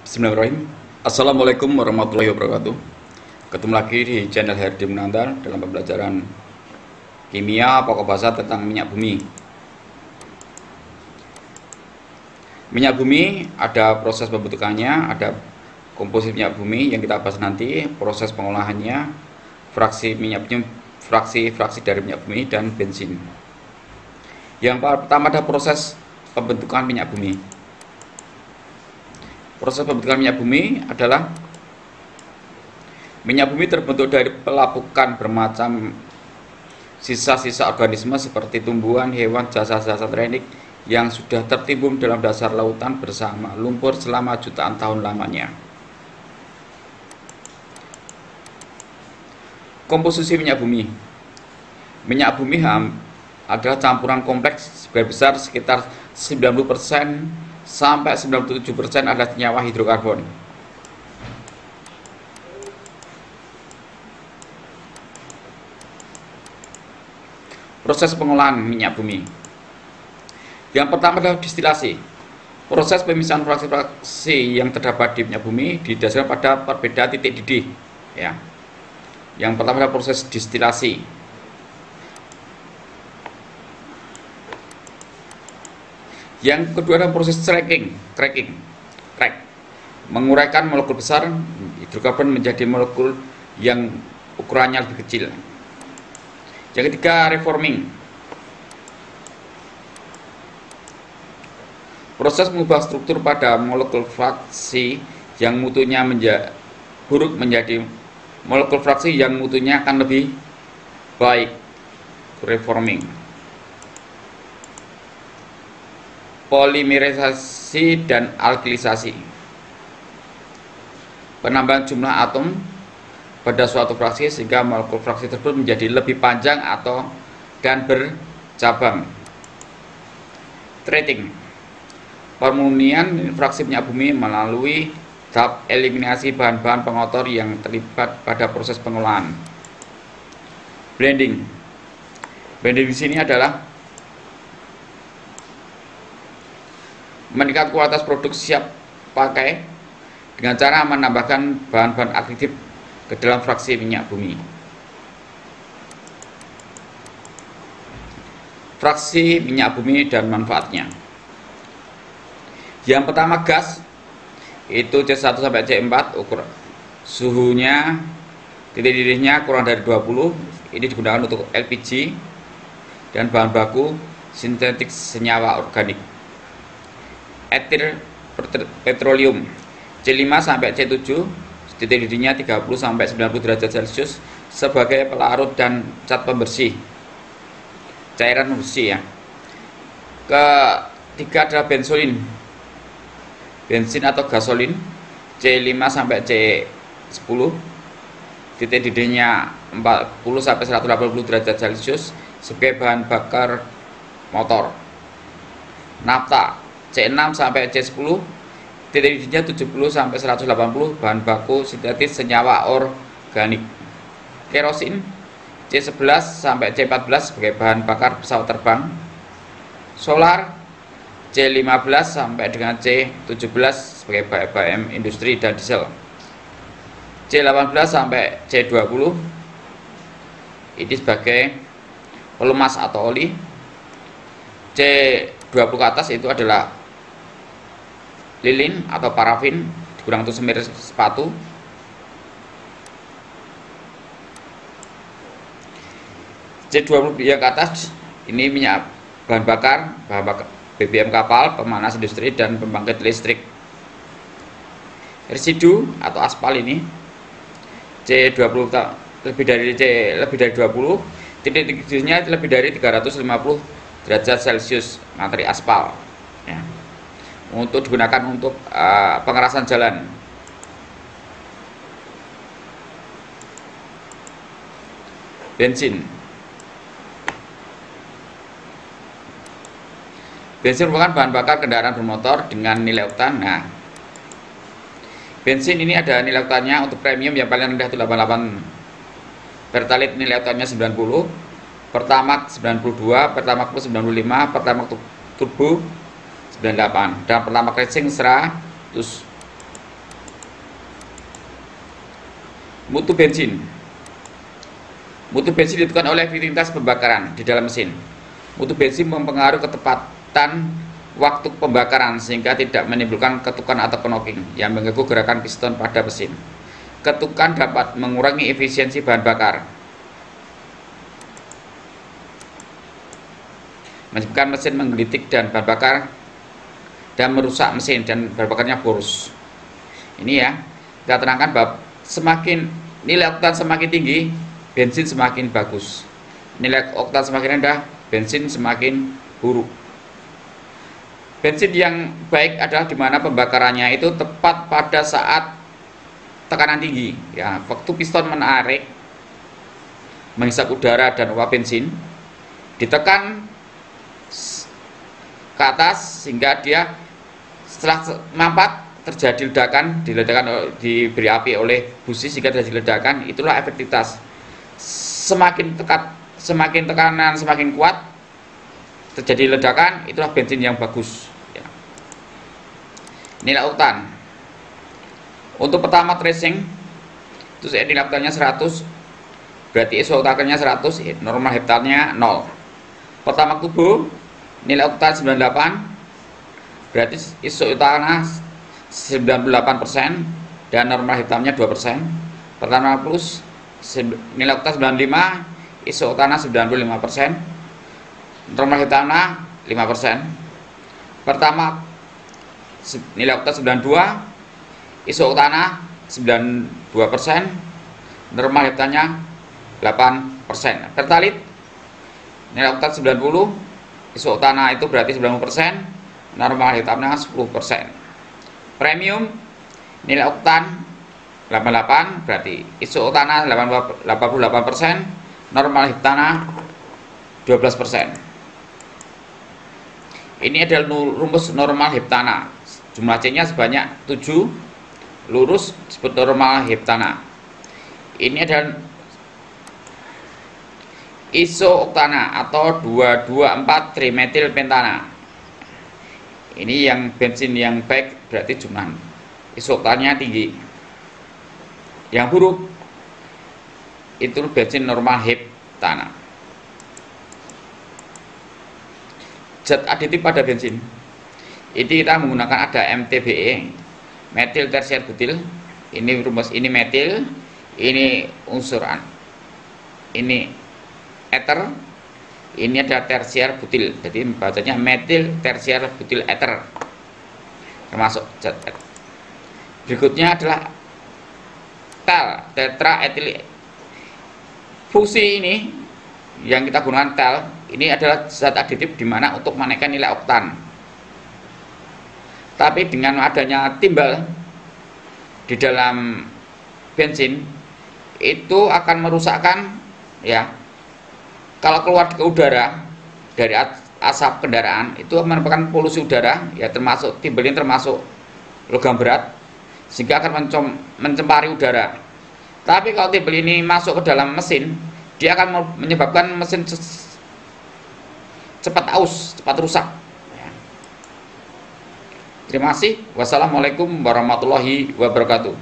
Bismillahirrahmanirrahim. Assalamualaikum warahmatullahi wabarakatuh. Ketemu lagi di channel Herdi Munantar dalam pembelajaran kimia pokok bahasa tentang minyak bumi. Minyak bumi ada proses pembentukannya, ada komposisi minyak bumi yang kita bahas nanti, proses pengolahannya, fraksi dari minyak bumi dan bensin. Yang pertama ada proses pembentukan minyak bumi. Proses pembentukan minyak bumi adalah minyak bumi terbentuk dari pelapukan bermacam sisa-sisa organisme seperti tumbuhan, hewan, jasa-jasa tektonik yang sudah tertimbun dalam dasar lautan bersama lumpur selama jutaan tahun lamanya. Komposisi minyak bumi. Minyak bumi adalah campuran kompleks sebagian besar sekitar 90% sampai 97% adalah senyawa hidrokarbon. Proses pengolahan minyak bumi. Yang pertama adalah distilasi. Proses pemisahan fraksi-fraksi yang terdapat di minyak bumi didasarkan pada perbedaan titik didih. Ya. Yang pertama adalah proses distilasi. Yang kedua adalah proses cracking, menguraikan molekul besar hidrokarbon menjadi molekul yang ukurannya lebih kecil. Yang ketiga, reforming, proses mengubah struktur pada molekul fraksi yang mutunya buruk menjadi molekul fraksi yang mutunya akan lebih baik, reforming. Polimerisasi dan alkilisasi, penambahan jumlah atom pada suatu fraksi sehingga molekul fraksi tersebut menjadi lebih panjang dan bercabang. Treating, pemurnian fraksi minyak bumi melalui tahap eliminasi bahan-bahan pengotor yang terlibat pada proses pengolahan. Blending di sini adalah meningkat kualitas produk siap pakai dengan cara menambahkan bahan-bahan aktif ke dalam fraksi minyak bumi. Fraksi minyak bumi dan manfaatnya. Yang pertama, gas, itu C1 sampai C4, ukur suhunya titik didihnya kurang dari 20. Ini digunakan untuk LPG dan bahan baku sintetik senyawa organik. Etil petroleum C5 sampai C7, titik didihnya 30 sampai 90 derajat Celcius sebagai pelarut dan cat pembersih, cairan pembersih ya. Ketiga adalah bensin atau gasolin C5 sampai C10, titik didihnya 40 sampai 180 derajat Celcius sebagai bahan bakar motor. Nafta C6 sampai C10, titik didihnya 70 sampai 180, bahan baku sintetis senyawa organik. Kerosin C11 sampai C14 sebagai bahan bakar pesawat terbang. Solar C15 sampai dengan C17 sebagai BBM industri dan diesel. C18 sampai C20 ini sebagai pelumas atau oli. C20 ke atas itu adalah lilin atau parafin digunakan untuk semir sepatu. C20 yang ke atas ini minyak bahan bakar BBM kapal, pemanas industri dan pembangkit listrik. Residu atau aspal ini C20 lebih dari 20, titik didihnya lebih dari 350 derajat Celcius, materi aspal ya, untuk digunakan untuk pengerasan jalan. Bensin merupakan bahan bakar kendaraan bermotor dengan nilai oktan. Nah, bensin ini ada nilai oktannya. Untuk premium yang paling rendah itu 88, pertalite nilai oktannya 90, Pertamax 92, Pertamax Plus 95, Pertamax Turbo 98, dan Pertamax Racing 100. Mutu bensin. Mutu bensin ditentukan oleh efektivitas pembakaran di dalam mesin. Mutu bensin mempengaruhi ketepatan waktu pembakaran sehingga tidak menimbulkan ketukan atau knocking yang mengganggu gerakan piston pada mesin. Ketukan dapat mengurangi efisiensi bahan bakar, menyebabkan mesin menggelitik dan bahan bakar dan merusak mesin dan bahan bakarnya boros. Ini ya, kita terangkan bahwa semakin nilai oktan semakin tinggi, bensin semakin bagus. Nilai oktan semakin rendah, bensin semakin buruk. Bensin yang baik adalah dimana pembakarannya itu tepat pada saat tekanan tinggi. Ya, waktu piston menarik, menghisap udara dan uap bensin, ditekan ke atas sehingga dia setelah mampat terjadi ledakan, diberi api oleh busi sehingga terjadi ledakan. Itulah efektivitas. Semakin tekanan semakin kuat, terjadi ledakan, itulah bensin yang bagus ya. Nilai oktan untuk pertama tracing itu nilai oktannya 100, berarti isooktannya 100, normal heptannya 0. Pertama turbo nilai oktan 98, berarti isooktannya 98% dan normal hitamnya 2%. Pertama plus nilai oktan 95, isooktannya 95%, normal hitamnya 5%. Pertama nilai oktan 92, isooktannya 92%, normal hitamnya 8%. Pertalit nilai oktan 90, isooktannya itu berarti 90%, normal hitamnya 10%. Premium nilai oktan 88, berarti isooktannya 88%, normal hitamnya 12%. Ini adalah rumus normal heptana. Jumlah C-nya sebanyak 7, lurus disebut normal heptana. Ini adalah isooktana atau 2,24 trimetil pentana. Ini yang bensin yang baik, berarti jumlah isooktannya tinggi. Yang buruk itu bensin normal heptana. Zat aditif pada bensin ini kita menggunakan ada MTBE, metil tersier butil. Ini rumus, ini metil, ini unsur ini ether, ini ada tersier butil, jadi bacanya metil tersier butil ether, termasuk zat. Berikutnya adalah tel, tetraetil. Fungsi ini yang kita gunakan tel ini adalah zat aditif dimana untuk menaikkan nilai oktan. Tapi dengan adanya timbal di dalam bensin itu akan merusakkan ya. Kalau keluar ke udara dari asap kendaraan itu merupakan polusi udara ya, termasuk timbal ini termasuk logam berat sehingga akan mencemari udara. Tapi kalau timbal ini masuk ke dalam mesin, dia akan menyebabkan mesin cepat aus, cepat rusak. Terima kasih. Wassalamualaikum warahmatullahi wabarakatuh.